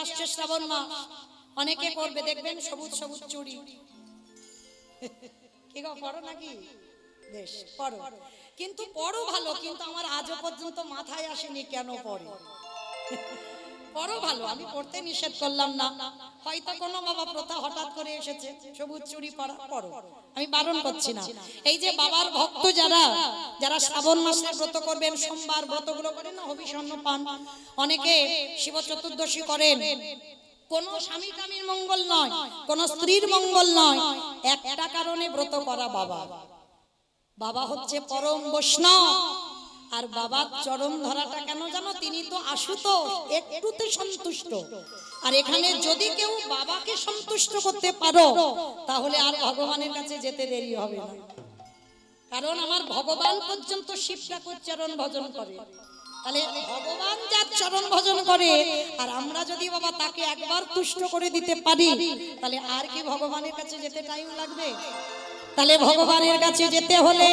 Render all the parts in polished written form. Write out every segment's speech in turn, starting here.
আসছে শ্রাবণ মাস, অনেকে করবে, দেখবেন সবুজ সবুজ চুড়ি। কি গো, পড়ো নাকি? বেশ পড়ো, কিন্তু পড়ো ভালো, কিন্তু আমার আজও পর্যন্ত মাথায় আসেনি কেন পড়ে। পড়ো ভালো, আমি পড়তে নিষেধ করলাম না, হয়তো কোনো বাবা প্রথা হঠাৎ করে এসেছে সবুজ চুড়ি পরা, পড়ো, আমি বারণ করছি না। এই যে বাবার ভক্ত যারা যারা শ্রাবণ মাসে ব্রত করবেন, সোমবার ব্রতগুলো করেন না, হবিষণ্ণ পান, অনেকে শিব চতুর্দশী করেন, কোন স্বামী স্বামীর মঙ্গল নয়, কোন স্ত্রীর মঙ্গল নয়, একটা কারণে ব্রত করা। বাবা বাবা হচ্ছে পরম বৈষ্ণব, আর বাবার চরণ ধরাটা কেন জানো? তিনি তো আশুতোষ, একটুতে সন্তুষ্ট। আর এখানে যদি কেউ বাবাকে সন্তুষ্ট করতে পারো, তাহলে আর ভগবানের কাছে যেতে দেরি হবে না। কারণ আমার ভগবান পর্যন্ত শিব ঠাকুর চরণ ভজন করে, তাহলে ভগবান যার চরণ ভজন করে, আর আমরা যদি বাবা তাকে একবার তুষ্ট করে দিতে পারি, তাহলে আর কি ভগবানের কাছে যেতে টাইম লাগবে? তাহলে ভগবানের কাছে যেতে হলে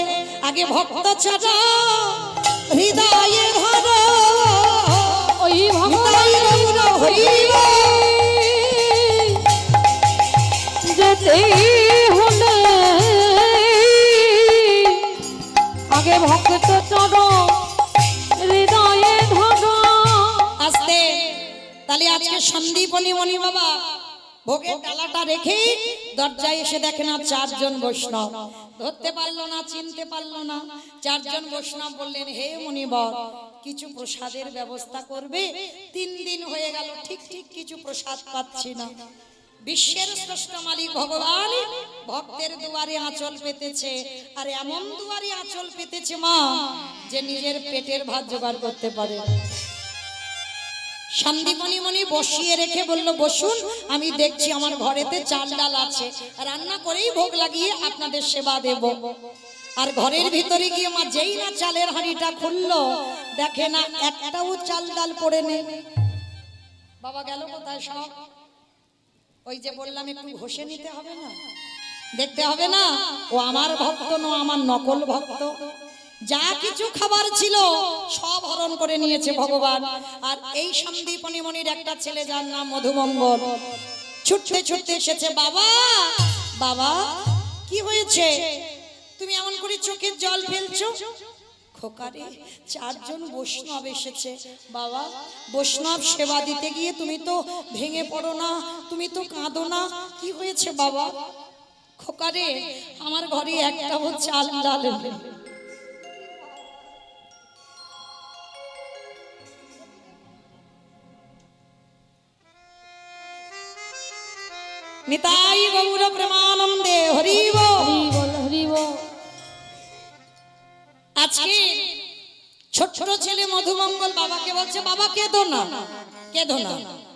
আগে ভক্ত ছাড়া হৃদয়ে ধরো, ওই ভগবান যেতে হলে আগে ভক্ত চরণ হৃদয়ে ধরো। আসতে তাহলে আজকে সন্দীপনী মণি বাবা ভোগের ডালাটা রেখে দরজায় এসে দেখে না চারজন বৈষ্ণব, ধরতে পারলো না, চিনতে পারলো না। চারজন বৈষ্ণব বললেন, হে মুনিবর, কিছু প্রসাদের ব্যবস্থা করবে? 3 দিন হয়ে গেল ঠিক ঠিক কিছু প্রসাদ পাচ্ছি না। বিশ্বের শ্রেষ্ঠ মালিক ভগবান ভক্তের দুয়ারে আঁচল পেতেছে, আর এমন দুয়ারে আঁচল পেতেছে মা, যে নিজের পেটের ভাত জোগাড় করতে পারে। সন্দীপনী মণি বসিয়ে রেখে বলল, বসুন, আমি দেখছি আমার ঘরেতে চাল ডাল আছে, রান্না করেই ভোগ লাগিয়ে আপনাদের সেবা দেব। আর ঘরের ভিতরে গিয়ে মা যেই না চালের হাঁড়িটা খুললো, দেখে না একটাও চাল ডাল পড়ে নেই। বাবা গেল কোথায় সব? ওই যে বললাম একটু ঘষে নিতে হবে না, দেখতে হবে না ও আমার ভক্ত নয়, আমার নকল ভক্ত। যা কিছু খাবার ছিল সব হরণ করে নিয়েছে ভগবান। আর এই সন্দীপনী মণির একটা ছেলে, যার নাম মধুমঙ্গল, ছুটতে ছুটতে এসেছে। বাবা বাবা, কি হয়েছে? তুমি এমন করে চোখের জল ফেলছো? খোকারে, চারজন বৈষ্ণব এসেছে। বাবা, বৈষ্ণব সেবা দিতে গিয়ে তুমি তো ভেঙে পড়ো না, তুমি তো কাঁদো না, কি হয়েছে বাবা? খোকারে, আমার ঘরে একটাও চাল ডাল নেই। নিতাই গৌর প্রেমানন্দে হরি বল। হরি বল। আজকে ছোট ছেলে মধুমঙ্গল বাবাকে বলছে, বাবা কেঁদো না, কেঁদো না,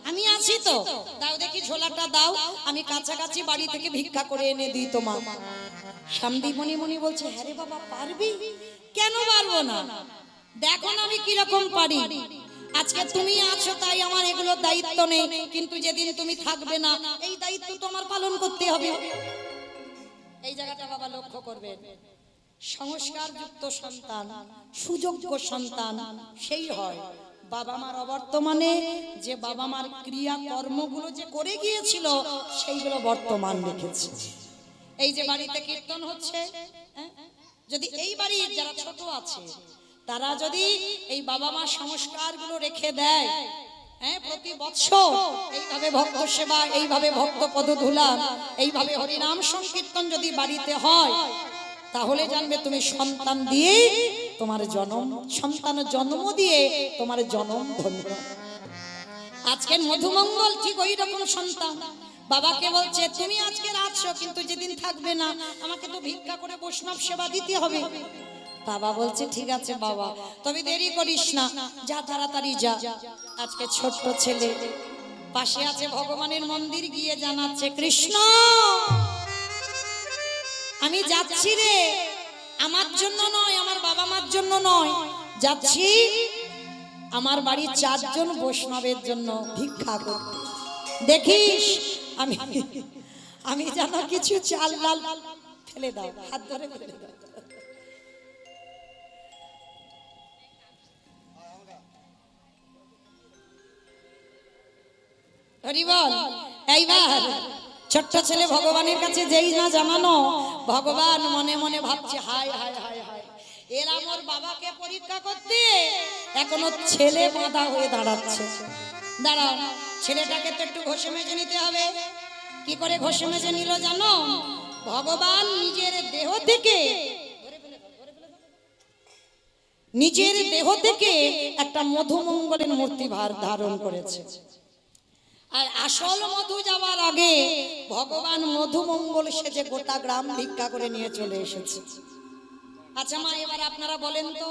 আমি আছি তো, দাও দেখি ঝোলাটা দাও, আমি কাছাকাছি বাড়ি থেকে ভিক্ষা করে এনে দিই তোমার। সন্দীপনী মণি বলছে, হ্যাঁ রে বাবা, পারবি? কেন পারবো না, দেখো না আমি কিরকম পারি। আজকে তুমি আছো তাই আমার এগুলো দায়িত্ব নেই, কিন্তু যেদিন তুমি থাকবে না, এই দায়িত্ব তোমার পালন করতে হবে। এই জায়গাটা বাবা লক্ষ্য করবে, সংস্কার যুক্ত সন্তান, সুযোগ্য সন্তান সেই হয় বাবা মার অবর্তমানে যে বাবা মার ক্রিয়া কর্মগুলো যে করে গিয়েছিল সেইগুলো বর্তমান রেখেছে। এই যে বাড়িতে কীর্তন হচ্ছে, যদি এই বাড়ির যারা ছোট আছে তারা যদি এই বাবা মার সংস্কারগুলো রেখে দেয়, প্রতি বৎসর এইভাবে ভক্ত সেবা, এইভাবে ভক্ত পদধূলা, এইভাবে হরিনাম সংকীর্তন যদি বাড়িতে হয়, তাহলে জানবে তুমি সন্তান দিয়ে তোমার জন্ম, সন্তান জন্ম দিয়ে তোমার জন্ম ধন্য। আজকে মধুমঙ্গল ঠিক ওই রকম সন্তান, বাবাকে বলছে, তুমি আজকে আছো কিন্তু যেদিন থাকবে না, আমাকে তো ভিক্ষা করে বৈষ্ণব সেবা দিতে হবে। বাবা বলছে, ঠিক আছে বাবা, তবে দেরি করিস না, যা তাড়াতাড়ি যা। আজকে ছোট্ট ছেলে পাশে আছে ভগবানের মন্দির, গিয়ে জানাচ্ছে, কৃষ্ণ আমি যাচ্ছি রে, আমার জন্য নয়, আমার বাবা মার জন্য নয়, যাচ্ছি আমার বাড়ির চারজন বৈষ্ণবের জন্য ভিক্ষা করতে। দেখিস আমি আমি যেন কিছু চাল ডাল ফেলে দাও, হাত ধরে ফেলে দাও। হরি বল। এইবার ছোট্ট ছেলে ভগবানের কাছে যেই না জানানো, ভগবান মনে মনে ভাবছে হায় হায় হায় হায়, এরা মোর বাবাকে পরীক্ষা করতে এখনো ছেলে বাঁধা হয়ে দাঁড়াচ্ছে। দাঁড়াও, ছেলেটাকে তো একটু ঘষে মেজে নিতে হবে। কি করে ঘষে মেজে নিল জানো? ভগবান নিজের দেহ থেকে একটা মধুমঙ্গলের মূর্তি ধারণ করেছে। আর আসল মধু যাওয়ার আগে ভগবান মধুমঙ্গল সেজে গোটা গ্রাম ভিক্ষা করে নিয়ে চলে এসেছে। আচ্ছা মা, এবার আপনারা বলেন তো,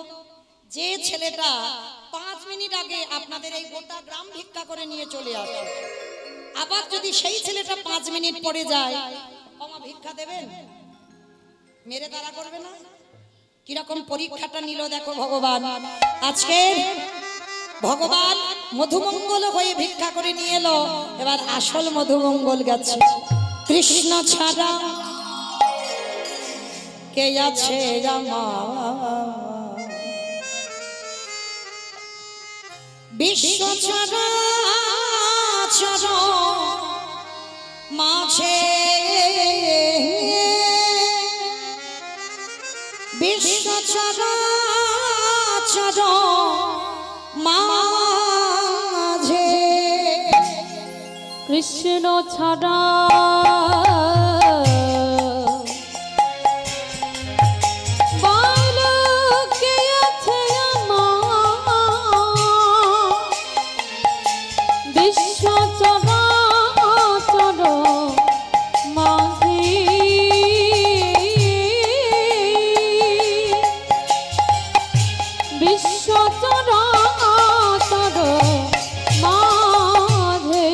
যে ছেলেটা 5 মিনিট আগে আপনাদের এই গোটা গ্রাম ভিক্ষা করে নিয়ে চলে আসে, আবার যদি সেই ছেলেটা 5 মিনিট পরে যায়, আমা ভিক্ষা দেবেন? মেরে তারা করবে না? কিরকম পরীক্ষাটা নিল দেখো ভগবান। আজকে ভগবান মধুমঙ্গল হয়ে ভিক্ষা করে নিয়ে এলো। এবার আসল মধুমঙ্গল গেছে। কৃষ্ণ ছাড়া কে আছে আমার, বিশ্ব চরাচর মাঝে, বিশ্ব চরাচর মাঝে কৃষ্ণ ছাড়া বলো কে আছে আমার, বিশ্ব চরাচর মাঝে, বিশ্ব চরাচর মাঝে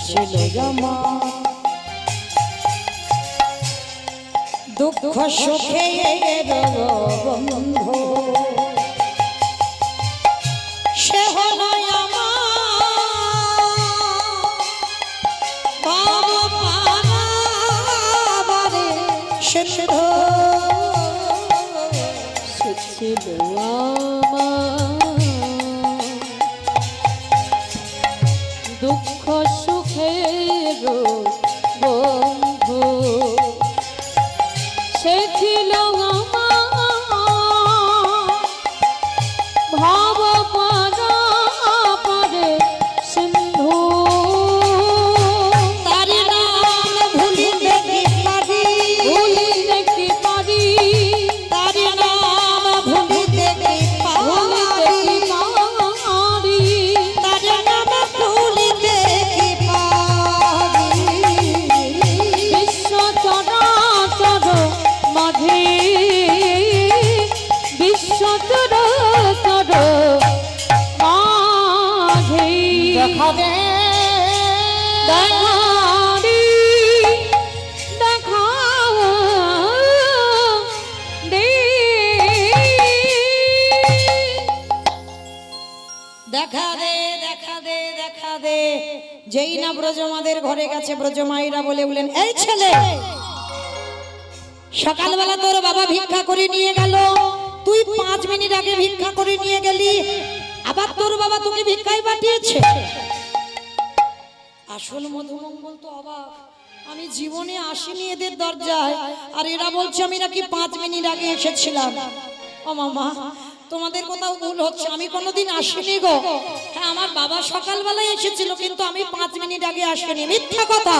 ছিল আমার দুঃখ সুখের বন্ধু, সে হলো আমার পারাবারে সিন্ধু, সে ছিল আমার দুঃখ সুখের বন্ধু, সে ছিল আমার ভব পারে সিন্ধু, তার নাম ভুলিতে কি পারি, ভুলিতে কি পারি, তার নাম ভুলিতে কি ভুলিতে কি পারি, পারি, তার নাম ভুলিতে কি পারি, বিশ্ব চরাচর মাঝে, বিশ্ব চরাচর মাঝে দেখা দে দেখারি, দেখা দে, দেখা দে দেখা দে দেখা দে। যেই না ব্রজমাদের ঘরে গেছে, ব্রজমাইরা বলে উঠলেন, এই ছেলে, সকালবেলা তোর বাবা ভিক্ষা করে নিয়ে গেল, তুই 5 মিনিট আগে ভিক্ষা করে নিয়ে গেলি, আবার তোর বাবা তোকে ভিক্ষায় পাঠিয়েছে। আসল মধুমঙ্গল তো অবাক, আমি জীবনে আসিনি এদের দরজায়, আর এরা বলছে আমি নাকি 5 মিনিট আগে এসেছিলাম। ও মামা, তোমাদের কোথাও ভুল হচ্ছে, আমি কোনোদিন আসিনি গো। হ্যাঁ, আমার বাবা সকালবেলায় এসেছিল, কিন্তু আমি 5 মিনিট আগে আসিনি। মিথ্যা কথা,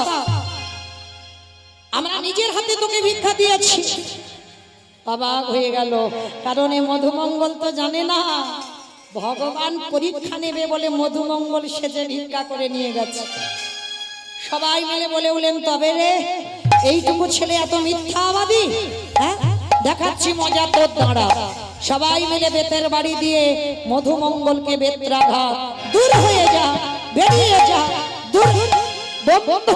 আমরা নিজের হাতে তোকে ভিক্ষা দিয়েছি। অবাক হয়ে গেল, কারণ এই মধুমঙ্গল তো জানে না ভগবান পরীক্ষা নেবে বলে মধুমঙ্গল সেজে ভিক্ষা করে নিয়ে গেছে। সবাই মিলে বলে উঠলেন, তবে রে এইটুকু ছেলে এত মিথ্যাবাদী, হ্যাঁ দেখাচ্ছি মজা তোর দাঁড়া। সবাই মিলে বেতের বাড়ি দিয়ে মধুমঙ্গলকে বেত্রাঘাত, দূর হয়ে যা, বেরিয়ে যা, দূর বন্ধ।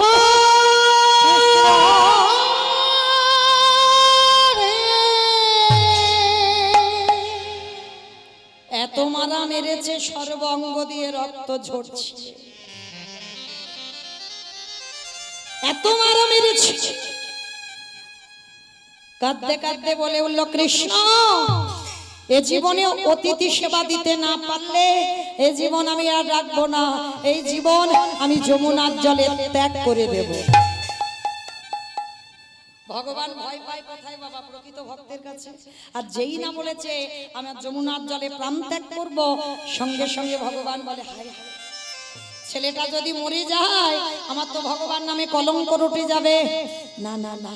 এত মারা মেরেছে, সর্বাঙ্গ দিয়ে রক্ত ঝরছে, এত মারা মেরেছে। কাঁদতে কাঁদতে বলে উঠল, কৃষ্ণ এ জীবনে অতিথি সেবা দিতে না পারলে এ জীবন আমি আর রাখবো না, এই জীবন আমি যমুনার জলে ত্যাগ করে দেব। ভগবান ভয় পায় কোথায় বাবা? প্রকৃত ভক্তের কাছে। আর যেই না বলেছে আমি যমুনার জলে প্রাণ ত্যাগ করব, সঙ্গে সঙ্গে ভগবান বলে হায় হায়, ছেলেটা যদি মরে যায় আমার তো ভগবান নামে কলঙ্ক রটে যাবে। না না না,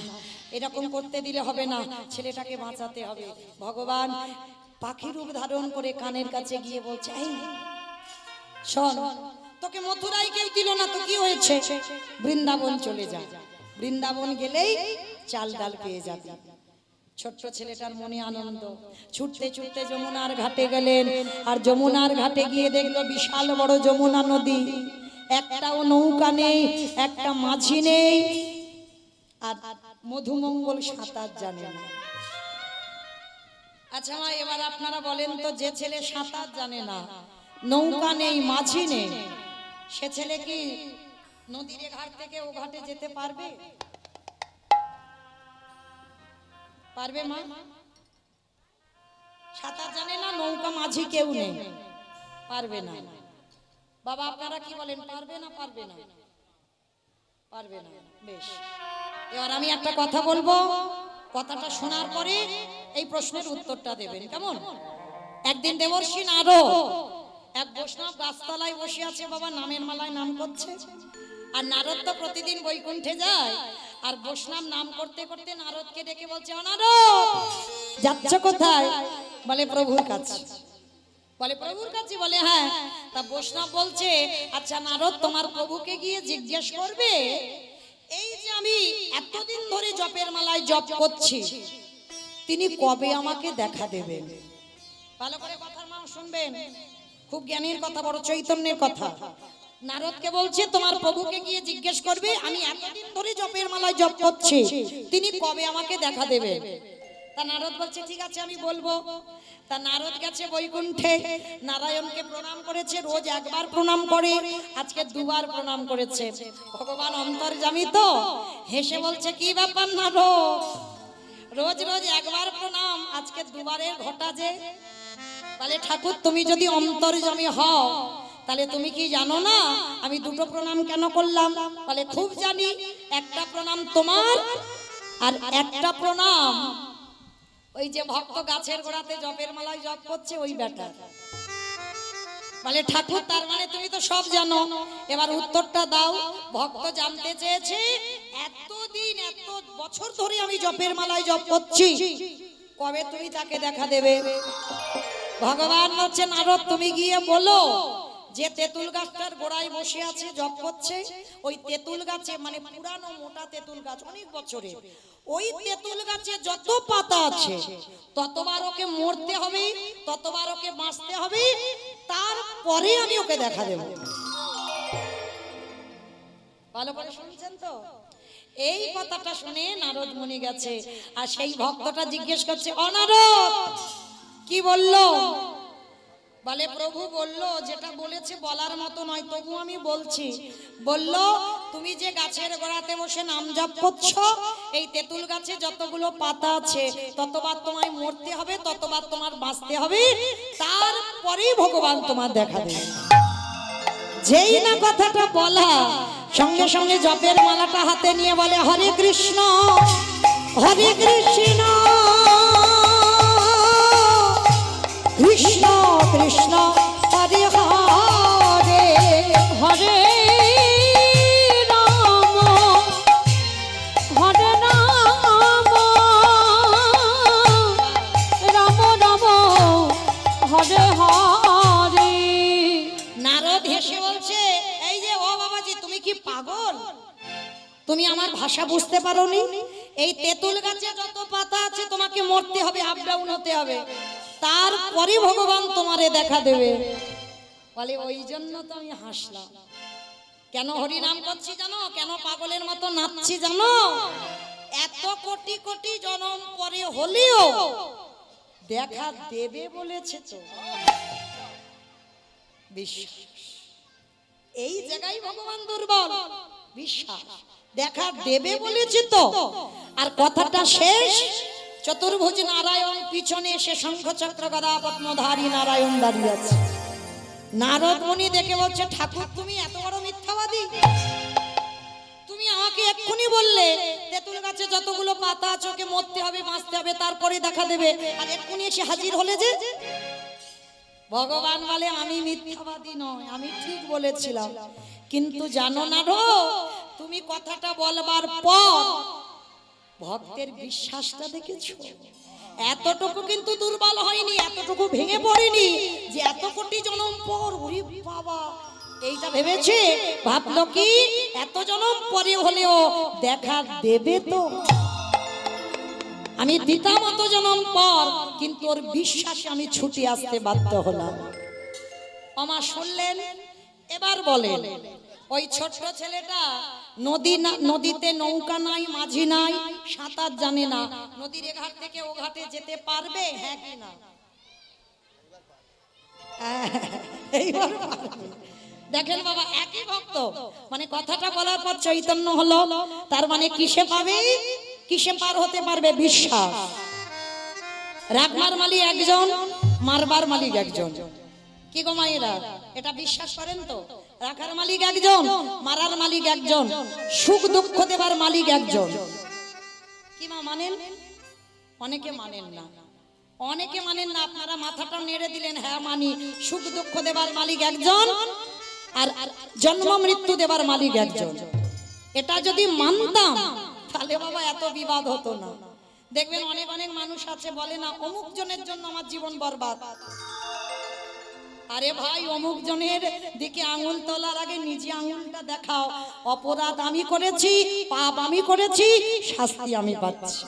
এরকম করতে দিলে হবে না, ছেলেটাকে বাঁচাতে হবে। ভগবান পাখি রূপ ধারণ করে কানের কাছে গিয়ে বলছে, এই শোন, তোকে মথুরায় কেউ দিল না তো কি হয়েছে, বৃন্দাবন চলে যা, বৃন্দাবন গেলেই চাল ডাল পেয়ে যাবে। ছোট্ট ছেলেটার মনে আনন্দ, ছুটতে ছুটতে যমুনার ঘাটে গেলেন। আর যমুনার ঘাটে গিয়ে দেখলো বিশাল বড় যমুনা নদী, একটাও নৌকা নেই, একটা মাঝি নেই। আর মধুমঙ্গল সাঁতার জানে না। আচ্ছা মা, এবার আপনারা বলেন তো, যে ছেলে সাঁতার জানে না, নৌকা নেই, মাঝি নেই, সে ছেলে কি নদীর ঘাট থেকে ও ঘাটে যেতে পারবে? পারবে মা? সাঁতার জানে না, নৌকা মাঝি কেউ নেই, পারবে না। বাবা আপনারা কি বলেন, পারবে না? পারবে না? পারবে না। বেশ, এবার আমি একটা কথা বলবো, কথাটা শোনার পরে এই প্রশ্নের উত্তরটা দেবেন, কেমন? একদিন দেবর্ষি নারদ এক বৈষ্ণব গাছতলায় বসে আছে, বাবা নামের মালায় নাম করছে। আর নারদ তো প্রতিদিন বৈকুণ্ঠে যায়, আর বৈষ্ণব নাম করতে করতে নারদকে ডেকে বলছে, ও নারদ, যাচ্ছ কোথায়? বলে প্রভুর কাছে। বলে প্রভুর কাছে? বলে হ্যাঁ। তা বৈষ্ণব বলছে, আচ্ছা নারদ, তোমার প্রভুকে গিয়ে জিজ্ঞেস করবে, এই যে আমি এতদিন ধরে জপের মালায় জপ করছি, তিনি কবে আমাকে দেখা দেবেন? ভালো করে কথার মান শুনবেন, খুব জ্ঞানীর কথা, বড় চৈতন্যের কথা। নারদকে বলছে তোমার প্রভুকে গিয়ে জিজ্ঞেস করবে, আমি এতদিন ধরে জপের মালায় জপ করছি, তিনি কবে আমাকে দেখা দেবেন? তা নারদ বলছে ঠিক আছে আমি বলবো। তা নারদ গেছে বৈকুণ্ঠে, নারায়ণকে প্রণাম করেছে, রোজ একবার প্রণাম করে, আজকে দুবার প্রণাম করেছে। ভগবান অন্তর্যামী তো হেসে বলছে, কি ব্যাপার নারদ, রোজ রোজ একবার প্রণাম, আজকে দুবারের ঘটা যে? বলে ঠাকুর, তুমি যদি অন্তর্যামী হও তাহলে তুমি কি জানো না আমি দুটো প্রণাম কেন করলাম? বলে খুব জানি, একটা প্রণাম তোমার আর একটা প্রণাম ওই যে ভক্ত গাছের গোড়াতে জপের মালায় জপ করছে ওই বেটা। বলে ঠাকুর, তার মানে তুমি তো সব জানো, এবার উত্তরটা দাও। ভক্ত জানতে চেয়েছে, এতদিন এত বছর ধরে আমি জপের মালায় জপ করছি, কবে তুমি তাকে দেখা দেবে? ভগবান বলছে, নারদ তুমি গিয়ে বলো যে তেঁতুল গাছটার গোড়ায় বসে আছে জপ করছে, ওই তেঁতুল গাছে, মানে পুরানো মোটা তেঁতুল গাছ, অনেক বছরে, ওই তেঁতুল গাছে যত পাতা আছে ততবার ওকে মরতে হবে, ততবার ওকে বাঁচতে হবে, তারপরে আমি ওকে দেখা দেব। ভালো করে শুনছেন তো? এই কথাটা শুনে নারদ মুনি গেছে, আর সেই ভক্তটা জিজ্ঞেস করছে, ও নারদ কি বললো? বলে প্রভু বললো, যেটা বলেছে বলার মতো নয়, তবু আমি বলছি। বলল, তুমি যে গাছের গোড়াতে বসে নাম জপ করছো, এই তেঁতুল গাছে যতগুলো পাতা আছে ততবার তোমায় মরতে হবে, ততবার তোমার বাঁচতে হবে, তারপরেই ভগবান তোমার দেখা দেবে। যেই না কথাটা বলা, সঙ্গে সঙ্গে জপের মালাটা হাতে নিয়ে বলে, হরে কৃষ্ণ হরে কৃষ্ণ কৃষ্ণ কৃষ্ণ হরে হরে, হরে রাম হরে রাম, রাম রাম হরে হরে। নারদ হেসে বলছে, এই যে ও বাবাজি, তুমি কি পাগল? তুমি আমার ভাষা বুঝতে পারোনি? এই তেঁতুল গাছে যত পাতা আছে তোমাকে মরতে হবে, আপ ডাউন হতে হবে, তারপরে ভগবান তোমারে দেখা দেবে। বলে ওই জন্য তো আমি হাসলাম। কেন হরি নাম করছি জানো? কেন পাগলের মতো নাচছি জানো? এত কোটি কোটি জন্ম পরে হলেও দেখা দেবে বলেছে তো, বিশ্বাস। এই জায়গায় ভগবান দুর্বল, বিশ্বাস। দেখা দেবে বলেছে তো, আর কথাটা শেষ চতুর্ভুজ নারায়ণ, পিছনে এসে শঙ্খ চক্র গদা পদ্মধারী নারায়ণ দাঁড়িয়ে আছে। নারদ মুনি দেখে বলছে, ঠাকুর তুমি এত বড় মিথ্যাবাদী? তুমি আমাকে এক্ষুনি বললে তেঁতুল গাছে যতগুলো পাতা আছে ওকে মরতে হবে, বাঁচতে হবে, তারপরে দেখা দেবে, আর এক্ষুনি এসে হাজির হলে যে। ভগবান বলে, আমি মিথ্যাবাদী নয়, আমি ঠিক বলেছিলাম, কিন্তু জানো না রো, তুমি কথাটা বলবার পর ভক্তের বিশ্বাসটা দেখেছো? এতটুকু কিন্তু দুর্বল হয়নি, এতটুকু ভেঙে পড়েনি যে এত কোটি জনম পর, ওরে বাবা, এইটা ভেবেছে, ভাবলো কি এত জনম পরে হলেও দেখা দেবে তো, আমি দিতাম অত জনম পর, কিন্তু ওর বিশ্বাসে আমি ছুটে আসতে বাধ্য হলাম। আমা শুনলেন? এবার বলেন, ওই ছোট্ট ছেলেটা নদীতে নৌকা নাই, মাঝি নাই, সাঁতার জানে না, নদীর এ ঘাট থেকে ও ঘাটে যেতে পারবে? হ্যাঁ কি না? এইবার পারবে। দেখেন বাবা, একই ভক্ত, মানে কথাটা বলার পর চৈতন্য হলো, তার মানে কিসে পাবে, কিসে পার হতে পারবে? বিশ্বাস। রাখবার মালিক একজন, মারবার মালিক একজন। কি গো মায়েরা, এটা বিশ্বাস করেন তো? রাখার মালিক একজন, মারার মালিক একজন, সুখ দুঃখ দেবার মালিক একজন। কি মা মানেন? অনেকে মানেন না, অনেকে মানেন না। আপনারা মাথাটা নেড়ে দিলেন, হ্যাঁ মানি, সুখ দুঃখ দেবার মালিক একজন, আর জন্ম মৃত্যু দেবার মালিক একজন। এটা যদি মানতাম তাহলে বাবা এত বিবাদ হতো না। দেখবেন অনেক অনেক মানুষ আছে বলে না, অমুক জনের জন্য আমার জীবন বরবাদ। আরে ভাই, অমুক জনের দিকে আঙুল তোলার আগে নিজে আঙুলটা দেখাও। অপরাধ আমি করেছি, পাপ আমি করেছি, শাস্তি আমি পাচ্ছি।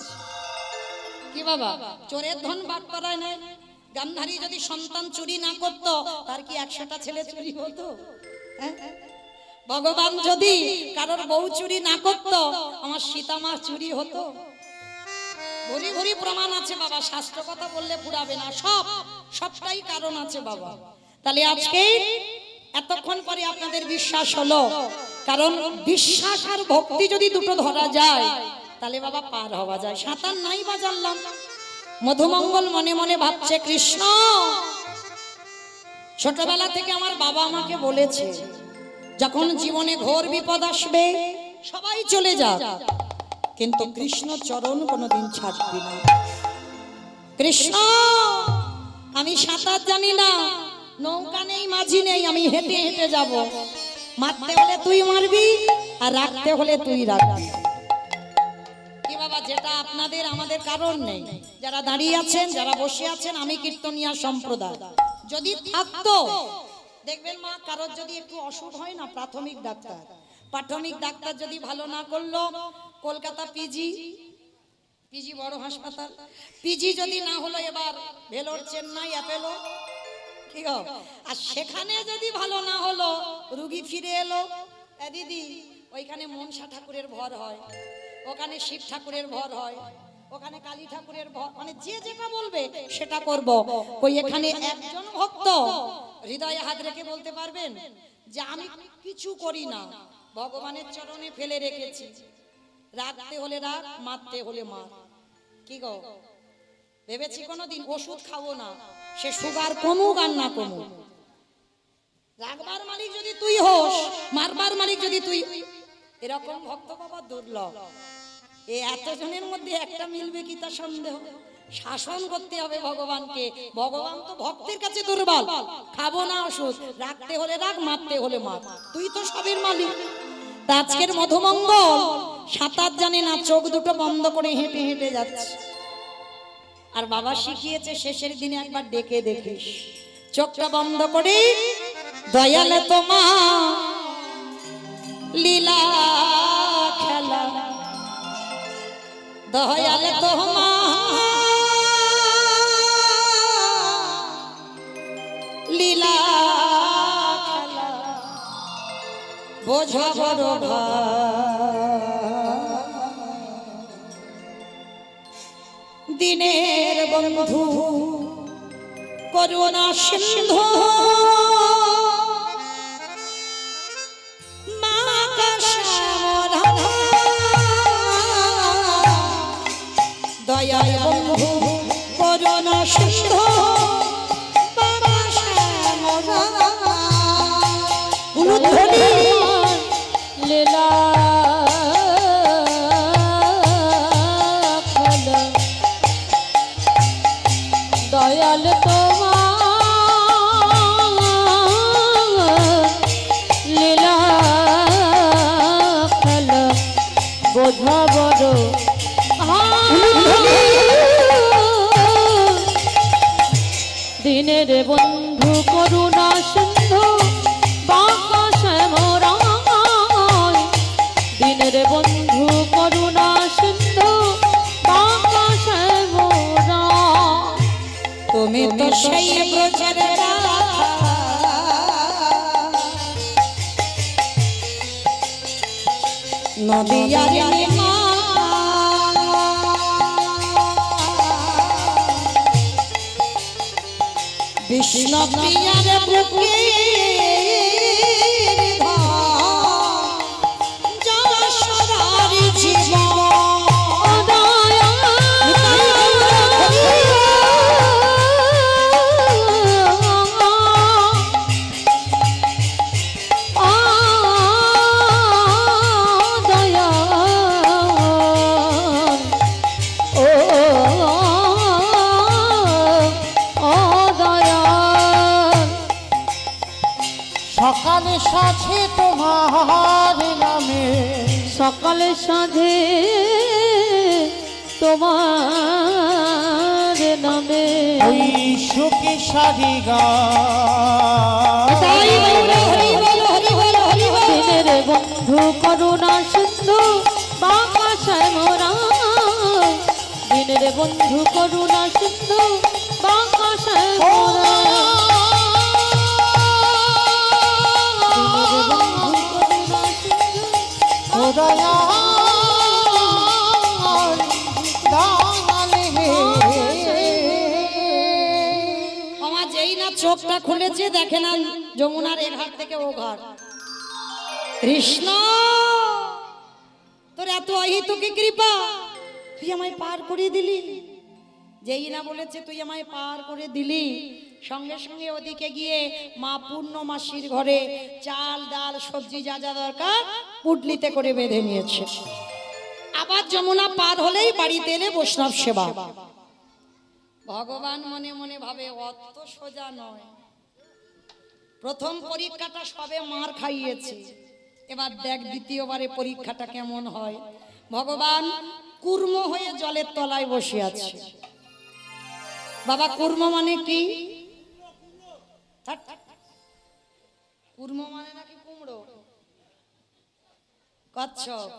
কি বাবা, চোরের ধন বাদ করায় নাই? গান্ধারী যদি সন্তান চুরি না করতো, তার কি 100টা ছেলে চুরি হতো? ভগবান যদি কারোর বউ চুরি না করতো, আমার সীতা মা চুরি হতো? ভরি ভরি প্রমাণ আছে বাবা, শাস্ত্র কথা বললে ফুরাবে না, সবটাই কারণ আছে বাবা। তাহলে আজকে এতক্ষণ পরে আপনাদের বিশ্বাস হলো, কারণ বিশ্বাস আর ভক্তি যদি দুটো ধরা যায় তাহলে বাবা পার হওয়া যায়। সাঁতার নাই বা জানলাম, মধুমঙ্গল মনে মনে ভাবছে, কৃষ্ণ ছোটবেলা থেকে আমার বাবা আমাকে বলেছে, যখন জীবনে ঘোর বিপদ আসবে সবাই চলে যা, কিন্তু কৃষ্ণ চরণ কোনোদিন ছাড়বি না। কৃষ্ণ, আমি সাঁতার জানি না, নৌকা নেই, মাঝি নেই, আমি হেঁটে হেঁটে যাব, মারতে হলে তুই মারবি আর রাখতে হলে তুই রাখবি। কি বাবা, যেটা আপনাদের আমাদের কারণ নেই। যারা দাঁড়িয়ে আছেন, যারা বসে আছেন, আমি কীর্তনিয়া সম্প্রদায়, যদি থাকতো, দেখবেন মা, কারোর যদি একটু অসুখ হয় না, প্রাথমিক ডাক্তার যদি ভালো না করলো, কলকাতা পিজি বড় হাসপাতাল, পিজি যদি না হলো, এবার ভেলোর, চেন্নাই, অ্যাপেলো, কি গো, আর সেখানে যদি ভালো না হলো, রুগী ফিরে এলো, দিদি ওইখানে মনসা ঠাকুরের ভর হয়, ওখানে শিব ঠাকুরের ভর হয়, ওখানে কালী ঠাকুরের ভর, মানে যে যেটা বলবে সেটা করব। কই এখানে একজন ভক্ত হৃদয়ে হাত রেখে বলতে পারবেন যে আমি কিছু করি না, ভগবানের চরণে ফেলে রেখেছি, রাখতে হলে রাখ, মারতে হলে মার? কি গো, ভেবেছি কোনোদিন ওষুধ খাবো না, সে সুগার কমুক আর না কমুক, রাখবার মালিক যদি তুই হোস, মারবার মালিক যদি তুই। এরকম ভক্ত বাবা দুর্লভ। এই এতজনের মধ্যে একটা মিলবে কি তা সন্দেহ। শাসন করতে হবে ভগবানকে, ভগবান তো ভক্তের কাছে দুর্বল। খাবো না ওষুধ, রাখতে হলে রাখ, মারতে হলে মার, তুই তো সবের মালিক। তা আজকের মধুমঙ্গল সাঁতার জানে না, চোখ দুটো বন্ধ করে হেঁটে হেঁটে যাচ্ছে, আর বাবা শিখিয়েছে শেষের দিনে একবার ডেকে দেখিস, চোখটা বন্ধ করে, দয়ালে তোমা লীলা খেলা, দয়ালে তোমা লীলা খেলা, বোঝা বড় দিনের বন্ধু করুণা সিন্ধু, দয়াল বন্ধু করুণা সিন্ধু বাবা শ্যামরা উলুধ্বনি লীলা খেলা দয়াল তোমার লীলা খেলা বোঝা বড় দিনের বন্ধু করুণা সিন্ধু বাঁকা শ্যামরায় দিনের বন্ধু করুণা সিন্ধু বাঁকা শ্যামরায় তুমি তো সেই ব্রজের রাধা নদিয়ার মা বিষ্ণু প্রিয়ার বুকে যশোদার জীবন সকালে সাথে তোমার নামে সকালে সাঁঝে তোমার নামে ওই সুখী সারি দিনের বন্ধু করুণা সিন্ধু বাঁকা শ্যামরায় দিনের বন্ধু করুণা সিন্ধু বাঁকা শ্যামরায় আমার যেই না চোখটা খুলেছে দেখে না যমুনার এ ঘাট থেকে ও ঘাট কৃষ্ণ তোর এত অহিতুকি কৃপা তুই আমায় পার করে দিলি যেই না বলেছে তুই আমায় পার করে দিলি সঙ্গে সঙ্গে ওদিকে গিয়ে মা পূর্ণমাসির ঘরে চাল ডাল সবজি যা যা দরকার পুটলিতে করে বেঁধে নিয়েছে আবার যমুনা পার হলেই বাড়িতে এলে বৈষ্ণব সেবা ভগবান মনে মনে ভাবে অত সোজা নয় প্রথম পরীক্ষাটা সবে মার খাইয়েছে এবার দেখ দ্বিতীয়বারে পরীক্ষাটা কেমন হয় ভগবান কুর্ম হয়ে জলের তলায় বসে আছে বাবা কুর্ম মানে কি কুর্ম মানে নাকি কুমড়ো কচ্ছপ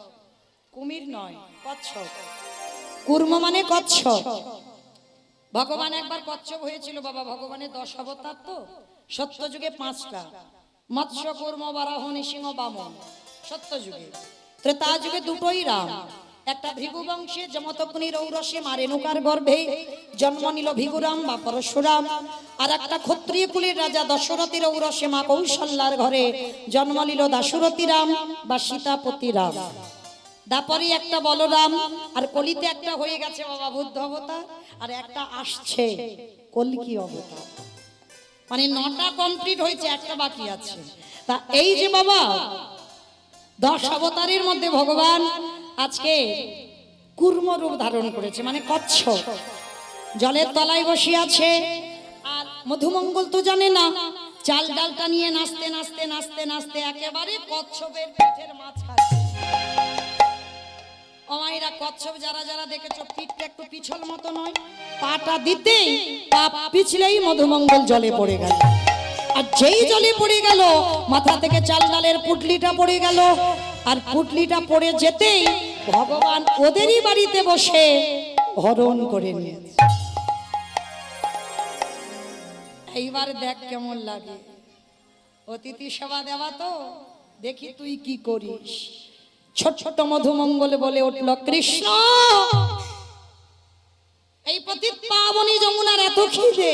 কুমির নয় কচ্ছপ কুর্ম মানে কচ্ছপ ভগবান একবার কচ্ছপ হয়েছিল বাবা ভগবানের 10 অবতার তো সত্য যুগে 5টা মৎস্য কুর্ম বারাহ নৃসিংহ বামন সত্য যুগে ত্রেতা যুগে দুটোই রাম একটা ভৃগু বংশে যমতগ্নি রৌরসে মা রেণুকার গর্ভে জন্ম নিল ভৃগুরাম বা পরশুরাম আর একটা ক্ষত্রিয় কুলের রাজা দশরথী রৌরসে মা কৌশল্যার ঘরে জন্ম নিল দাশরথী রাম বা সীতাপতি রাম দাপরি একটা বলরাম আর কলিতে একটা হয়ে গেছে বাবা বুদ্ধ অবতার আর একটা আসছে কলকি অবতার মানে 9টা কমপ্লিট হয়েছে একটা বাকি আছে তা এই যে বাবা 10 অবতারের মধ্যে ভগবান আজকে কুর্ম রূপ ধারণ করেছে মানে কচ্ছপ জলের তলায় বসে আছে আর মধুমঙ্গল তো জানে না চাল ডালটা নিয়ে নাচতে নাচতে নাচতে নাচতে একেবারে কচ্ছপের পিঠের মাঝখানে অমাইরা কচ্ছপ যারা যারা দেখেছো পিঠটা একটু পিছল মতো নয় পাটা দিতেই পা পিছলেই মধুমঙ্গল জলে পড়ে গেল আর যেই জলে পড়ে গেল মাথা থেকে চাল ডালের পুটলিটা পড়ে গেল আর পুটলিটা পড়ে যেতেই ভগবান ওদেরই বাড়িতে বসে হরণ করে নিয়েছে এইবার দেখ কেমন লাগে অতিথি সেবা দেওয়া তো দেখি তুই কি করিস ছোট ছোট মধুমঙ্গল বলে উঠল কৃষ্ণ এই পতিত পাবনী যমুনার এত খিদে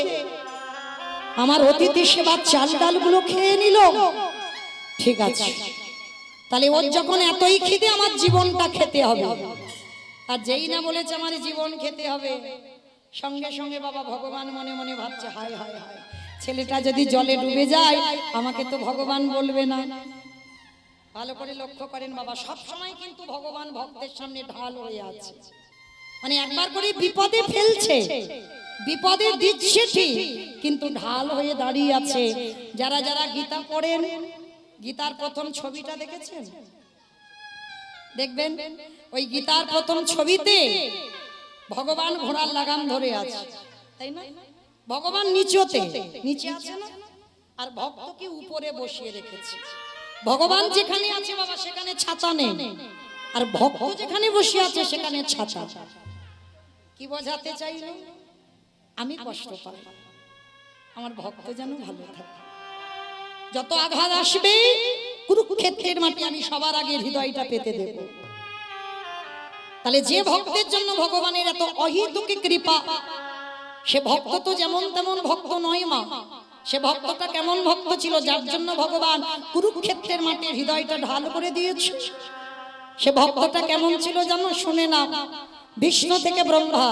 আমার অতিথি সেবার চাল ডালগুলো খেয়ে নিল ঠিক আছে তাহলে ওর যখন এতই খিদে আমার জীবনটা খেতে হবে আর যেই না বলেছে আমার জীবন খেতে হবে, সঙ্গে সঙ্গে বাবা ভগবান মনে মনে ভাবছে হায় হায় হায়, ছেলেটা যদি জলে ডুবে যায় আমাকে তো ভগবান বলবে না। ভালো করে লক্ষ্য করেন বাবা, সব সময় কিন্তু ভগবান ভক্তের সামনে ঢাল হয়ে আছে, মানে একবার করে বিপদে ফেলছে, বিপদে দিচ্ছে ঠিক, কিন্তু ঢাল হয়ে দাঁড়িয়ে আছে। যারা যারা গীতা পড়েন, গীতার প্রথম ছবিটা দেখেছেন? দেখবেন ওই গীতার প্রথম ছবিতে ভগবান ঘোড়ার লাগাম ধরে আছে, তাই না? ভগবান নিচে আছে না, আর ভক্তকে উপরে বসিয়ে রেখেছে। ভগবান যেখানে আছে বাবা সেখানে ছাতা নেই, আর ভক্ত যেখানে বসে আছে সেখানে ছাতা। কি বোঝাতে চাইল? আমি কষ্ট পাই, আমার ভক্ত যেন ভালো থাকে। যত আঘাত আসবে কুরুক্ষেত্রের মাটি আমি সবার আগে হৃদয়টা পেতে দেব। তাহলে যে ভক্তের জন্য ভগবানের এত অহিতুকি কৃপা, সে ভক্ত তো যেমন তেমন ভক্ত নয় মা। সে ভক্তটা কেমন ভক্ত ছিল, যার জন্য ভগবান কুরুক্ষেত্রের মাটি হৃদয়টা ঢাল করে দিয়েছে। সে ভক্তটা কেমন ছিল জানো? শুনে না। বিষ্ণু থেকে ব্রহ্মা,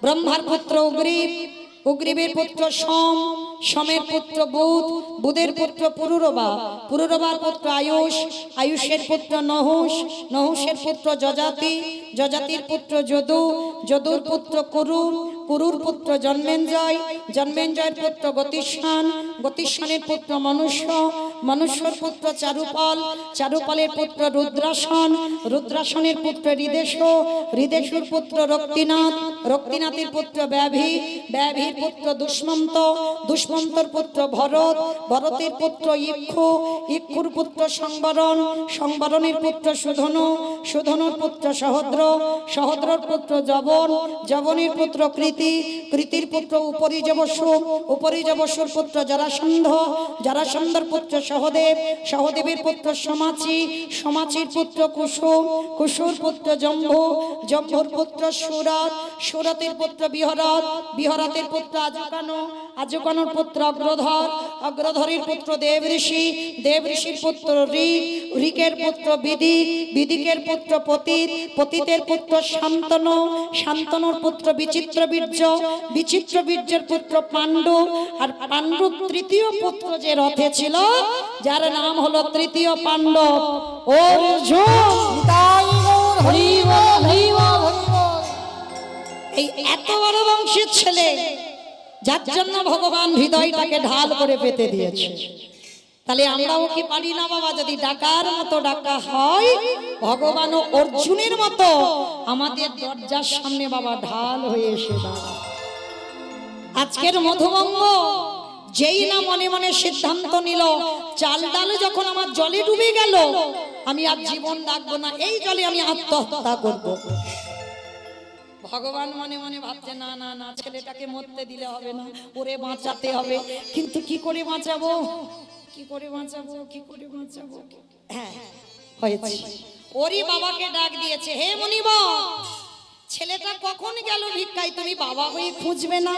ব্রহ্মার পুত্র উগ্রীব, উগ্রীবের পুত্র সোম, সোমের পুত্র বুধ, বুধের পুত্র পুরুরবা, পুরুরবার পুত্র আয়ুষ, আয়ুষের পুত্র নহুষ, নহুষের পুত্র যজাতি, যজাতির পুত্র যদু, যদুর পুত্র কুরু, কুরুর পুত্র জন্মেঞ্জয়, জন্মেঞ্জয়ের পুত্র গতিষ্ঠান, গতিষ্ঠানের পুত্র মনুষ্য, মনুষ্যর পুত্র চারুপাল, চারুপালের পুত্র রুদ্রাসন, রুদ্রাসনের পুত্র হৃদেশ, হৃদেশুর পুত্র রক্তিনাথ, রক্তিনাথের পুত্র ব্যাভি, ব্যাভির পুত্র দুষ্মন্ত, দুষ্মন্তর পুত্র ভরত, ভরতের পুত্র ইক্ষু, ইক্ষুর পুত্র সংবরণ, সংবরণের পুত্র সুধনু, সুধনুর পুত্র সহদ্র, সহদ্রর পুত্র জবন, জবনের পুত্র কৃতি, কৃতির পুত্র উপরিজবসু, উপরিজবসুর পুত্র জরাসন্ধ, জরাসন্ধর পুত্র সহদেব, সহদেবের পুত্র সমাচি, সমাচির পুত্র কুসুম, কুসুর পুত্র জম্ভু, জম্ভুর পুত্র সুরত, সুরতের পুত্র বিহরত, বিহরতের পুত্র আজকানু, আজকানুর পুত্র অগ্রধর, অগ্রধরের পুত্র দেব ঋষি, দেব ঋষির পুত্র ঋক, ঋকের পুত্র বিদিক, বিদিকের পুত্র পতিত, পতিতের পুত্র শান্তনু, শান্তনুর পুত্র বিচিত্র বীর্য, বিচিত্র বীর্যের পুত্র পাণ্ডু, আর পাণ্ডুর তৃতীয় পুত্র যে রথে ছিল, যার নাম হলো তৃতীয় পাণ্ডব অর্জুন। এই এত বড় বংশের ছেলে, যার জন্য ভগবান হৃদয়টাকে ঢাল করে পেতে দিয়েছে। তাহলে আমরাও কি পারি না বাবা? যদি ডাকার মতো ডাকা হয়, ভগবানও অর্জুনের মতো আমাদের দরজার সামনে বাবা ঢাল হয়ে এসে দাঁড়ায়। আজকের মধুমঙ্গ যেই না মনে মনে সিদ্ধান্ত নিল, চাল ডাল যখন আমার জলে ডুবে গেল, আমি আর জীবন রাখবো না, এই জলে আমি আত্মহত্যা করব। ভগবান মনে মনে ভাবছে না না না, ছেলেটাকে মরতে দিলে হবে না, ওরে বাঁচাতে হবে। কিন্তু কি করে বাঁচাবো, কি করে বাঁচাবো, কি করে বাঁচাবো? হ্যাঁ হয়েছে, ওরই বাবাকে ডাক দিয়েছে, হে মুনিব, ছেলেটা কখন গেল ভিক্ষায়, তুমি বাবা হয়ে খুঁজবে না?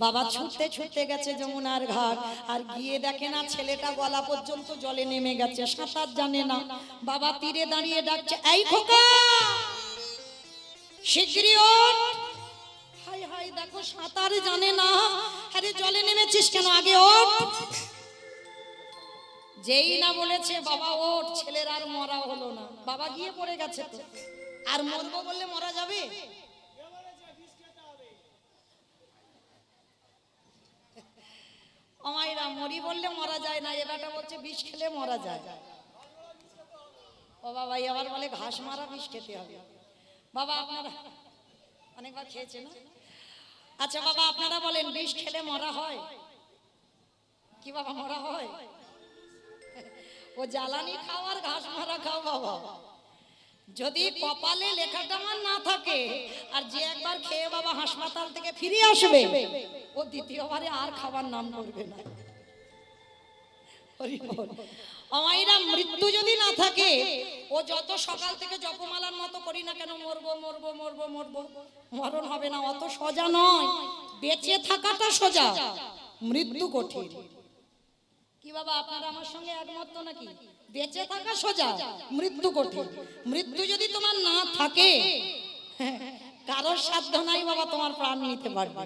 বাবা ছুটতে ছুটতে গেছে যমুনার ঘাট, আর গিয়ে দেখে না ছেলেটা গলা পর্যন্ত জলে নেমে গেছে, সাঁতার জানে না। বাবা তীরে দাঁড়িয়ে ডাকছে, এই খোকা শিগগিরই ওঠ। হাই হাই, দেখো সাঁতার জানে না, আরে জলে নেমেছিস কেন, আগে ওঠ। যেই না বলেছে বাবা ওঠ, ছেলের আর মরা হলো না। বাবা গিয়ে পড়ে গেছে তো, আর মরবো বললে মরা যাবে? আমায়রা মরি বললে মরা যায় না, এ বেটা বলছে বিষ খেলে মরা যায়। ও বাবা আবার বলে ঘাস মারা বিষ খেতে হবে। বাবা আপনারা অনেকবার খেয়েছেন? আচ্ছা বাবা আপনারা বলেন, বিষ খেলে মরা হয় কি বাবা? মরা হয়? ও জ্বালানি খাও আর ঘাস মারা খাও বাবা। যদি কপালে লেখাটা আমার না থাকে, আর যে একবার খেয়ে বাবা হাসপাতাল থেকে ফিরে আসবে, ও দ্বিতীয়বারে আর খাবার নাম করবে না। আমায়রা মৃত্যু যদি না থাকে, ও যত সকাল থেকে জপমালার মতো করি না কেন, মরবো মরবো মরবো মরবো, মরণ হবে না, অত সোজা নয়। বেঁচে থাকাটা সোজা, মৃত্যু কঠিন। কি বাবা আপনারা আমার সঙ্গে একমত তো নাকি? বেঁচে থাকা সোজা, মৃত্যু কঠিন। মৃত্যু যদি তোমার না থাকে, কারোর সাধ্য নাই বাবা তোমার প্রাণ নিতে পারবে।